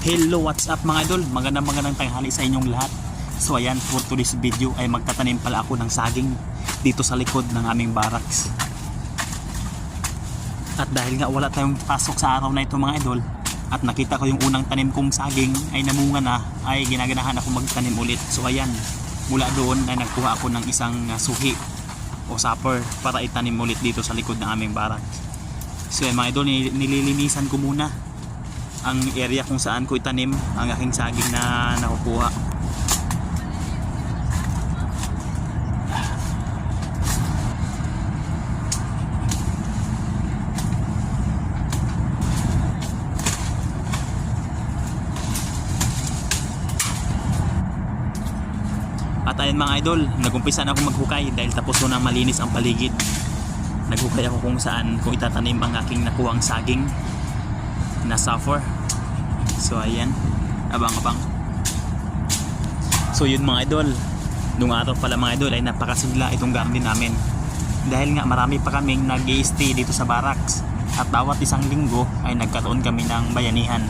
Hello, what's up mga idol? Magandang tanghali sa inyong lahat. So ayan, for today's video ay magtatanim pala ako ng saging dito sa likod ng aming barracks. At dahil nga wala tayong pasok sa araw na ito mga idol, at nakita ko yung unang tanim kong saging ay namunga na, ay ginaganahan ako magtanim ulit. So ayan, mula doon ay nagkuha ako ng isang suhi o sapper para itanim ulit dito sa likod ng aming barracks. So ayan mga idol, nililinisan ko muna ang area kung saan ko itanim ang aking saging na nakukuha. At ayun mga idol, nagumpisa na ako maghukay dahil tapos na malinis ang paligid. Naghukay ako kung saan ko itatanim ang aking nakuhang saging na suffer. So ayan, abang-abang. So yun mga idol, nung araw pala mga idol ay napakasigla itong garden namin. Dahil nga marami pa kaming nag-i-stay dito sa barracks. At bawat isang linggo ay nagkaroon kami ng bayanihan,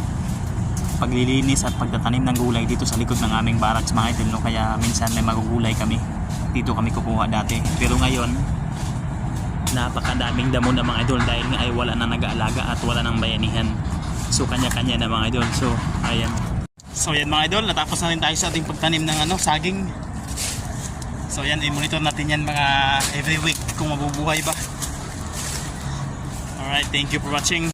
paglilinis at pagtatanim ng gulay dito sa likod ng aming barracks mga idol, no? Kaya minsan may magugulay kami dito, kami kukuha dati. Pero ngayon napakadaming damo na mga idol dahil nga ay wala na nag-aalaga at wala nang bayanihan. So kanya-kanya na mga idol. So ayan. So ayan mga idol, natapos na rin tayo sa ating pagtanim ng saging. So ayan, i-monitor natin yan mga every week kung mabubuhay ba. Alright, thank you for watching.